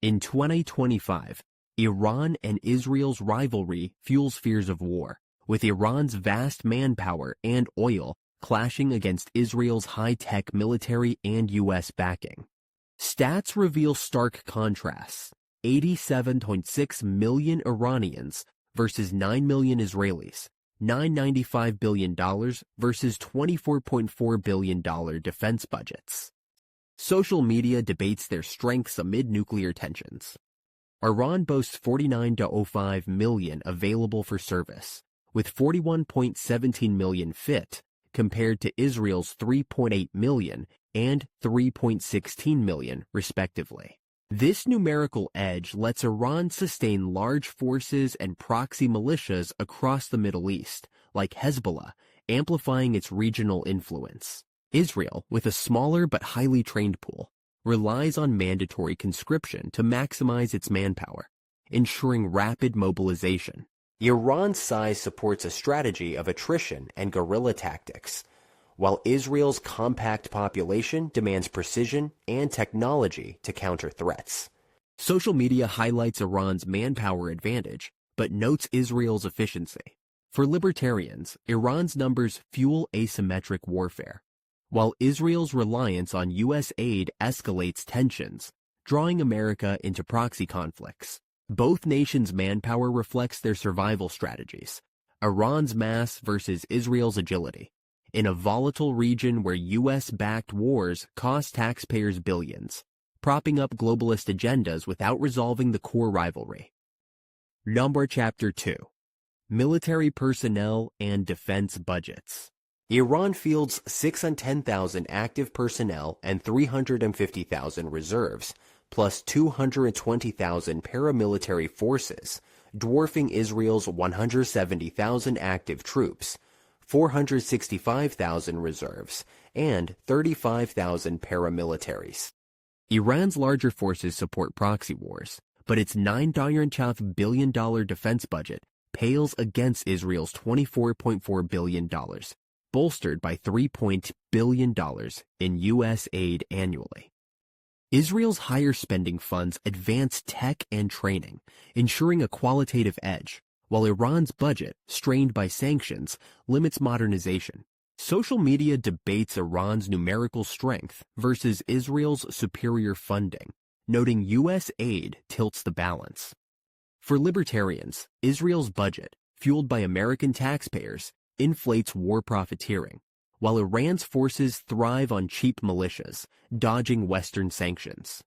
In 2025, Iran and Israel's rivalry fuels fears of war, with Iran's vast manpower and oil clashing against Israel's high-tech military and U.S. backing. Stats reveal stark contrasts: 87.6 million Iranians versus 9 million Israelis, $995 billion versus $24.4 billion defense budgets. Social media debates their strengths amid nuclear tensions. Iran boasts 49.05 million available for service, with 41.17 million fit, compared to Israel's 3.8 million and 3.16 million, respectively. This numerical edge lets Iran sustain large forces and proxy militias across the Middle East, like Hezbollah, amplifying its regional influence. Israel, with a smaller but highly trained pool, relies on mandatory conscription to maximize its manpower, ensuring rapid mobilization. Iran's size supports a strategy of attrition and guerrilla tactics, while Israel's compact population demands precision and technology to counter threats. Social media highlights Iran's manpower advantage, but notes Israel's efficiency. For libertarians, Iran's numbers fuel asymmetric warfare, while Israel's reliance on U.S. aid escalates tensions, drawing America into proxy conflicts. Both nations' manpower reflects their survival strategies: Iran's mass versus Israel's agility. In a volatile region where U.S.-backed wars cost taxpayers billions, propping up globalist agendas without resolving the core rivalry. Chapter 2. Military personnel and defense budgets. Iran fields 610,000 active personnel and 350,000 reserves, plus 220,000 paramilitary forces, dwarfing Israel's 170,000 active troops, 465,000 reserves, and 35,000 paramilitaries. Iran's larger forces support proxy wars, but its $9.5 billion defense budget pales against Israel's $24.4 billion, bolstered by $3 billion in U.S. aid annually. Israel's higher spending funds advance tech and training, ensuring a qualitative edge, while Iran's budget, strained by sanctions, limits modernization. Social media debates Iran's numerical strength versus Israel's superior funding, noting U.S. aid tilts the balance. For libertarians, Israel's budget, fueled by American taxpayers, inflates war profiteering, while Iran's forces thrive on cheap militias, dodging Western sanctions.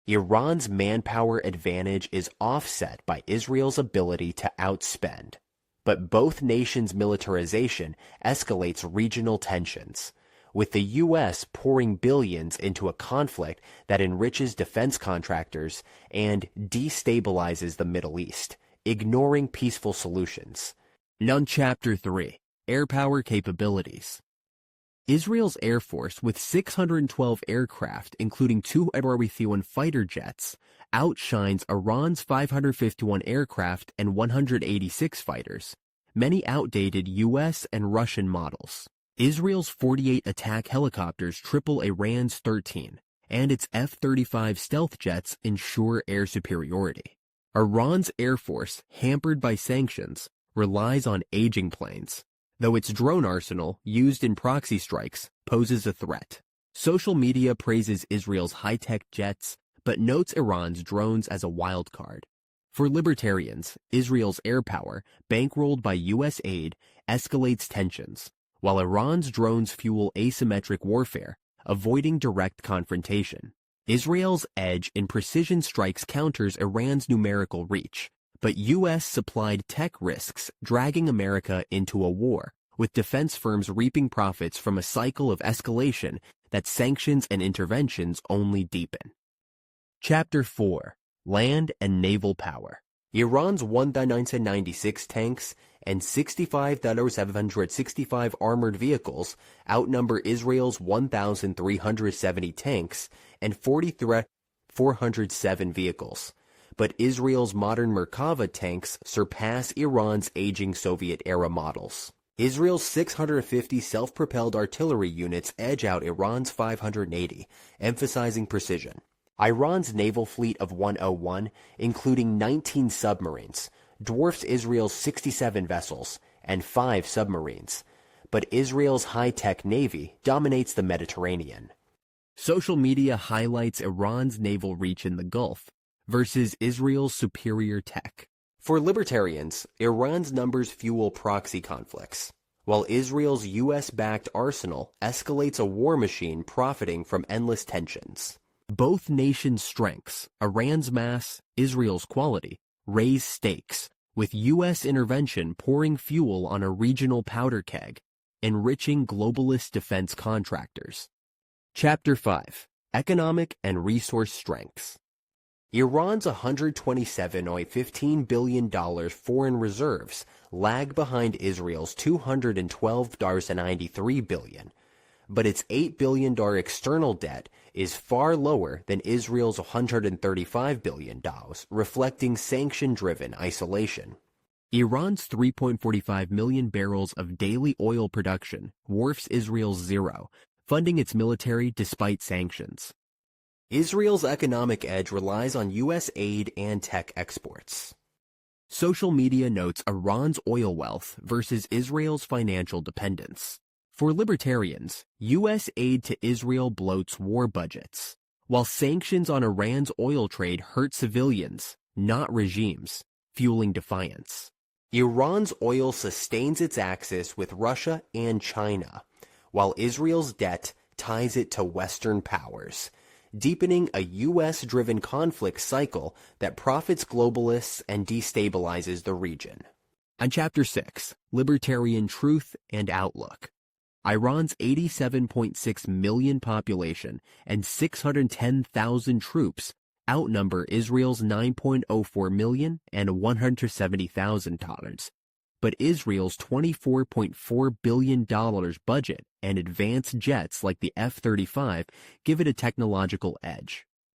Iran's manpower advantage is offset by Israel's ability to outspend, but both nations' militarization escalates regional tensions, with the U.S. pouring billions into a conflict that enriches defense contractors and destabilizes the Middle East, ignoring peaceful solutions. Chapter 3. Air Power Capabilities. Israel's Air Force, with 612 aircraft, including 2 F-1 fighter jets, outshines Iran's 551 aircraft and 186 fighters, many outdated U.S. and Russian models. Israel's 48 attack helicopters triple Iran's 13, and its F-35 stealth jets ensure air superiority. Iran's Air Force, hampered by sanctions, relies on aging planes, though its drone arsenal, used in proxy strikes, poses a threat. Social media praises Israel's high-tech jets, but notes Iran's drones as a wild card. For libertarians, Israel's air power, bankrolled by U.S. aid, escalates tensions, while Iran's drones fuel asymmetric warfare, avoiding direct confrontation. Israel's edge in precision strikes counters Iran's numerical reach, but U.S.-supplied tech risks dragging America into a war, with defense firms reaping profits from a cycle of escalation that sanctions and interventions only deepen. Chapter 4. Land and Naval Power. Iran's 1,996 tanks and 65,765 armored vehicles outnumber Israel's 1,370 tanks and 407 vehicles. But Israel's modern Merkava tanks surpass Iran's aging Soviet-era models. Israel's 650 self-propelled artillery units edge out Iran's 580, emphasizing precision. Iran's naval fleet of 101, including 19 submarines, dwarfs Israel's 67 vessels and 5 submarines, but Israel's high-tech navy dominates the Mediterranean. Social media highlights Iran's naval reach in the Gulf versus Israel's superior tech. For libertarians, Iran's numbers fuel proxy conflicts, while Israel's U.S.-backed arsenal escalates a war machine profiting from endless tensions. Both nations' strengths, Iran's mass, Israel's quality, raise stakes, with U.S. intervention pouring fuel on a regional powder keg, enriching globalist defense contractors. Chapter 5. Economic and Resource Strengths. Iran's $127.15 billion foreign reserves lag behind Israel's $212.93 billion, but its $8 billion external debt is far lower than Israel's $135 billion, reflecting sanction-driven isolation. Iran's 3.45 million barrels of daily oil production dwarfs Israel's zero, funding its military despite sanctions. Israel's economic edge relies on U.S. aid and tech exports. Social media notes Iran's oil wealth versus Israel's financial dependence. For libertarians, U.S. aid to Israel bloats war budgets, while sanctions on Iran's oil trade hurt civilians, not regimes, fueling defiance. Iran's oil sustains its axis with Russia and China, while Israel's debt ties it to Western powers, deepening a U.S.-driven conflict cycle that profits globalists and destabilizes the region. On Chapter 6, Libertarian Truth and Outlook. Iran's 87.6 million population and 610,000 troops outnumber Israel's 9.04 million and 170,000 talents, but Israel's $24.4 billion budget and advanced jets like the F-35 give it a technological edge.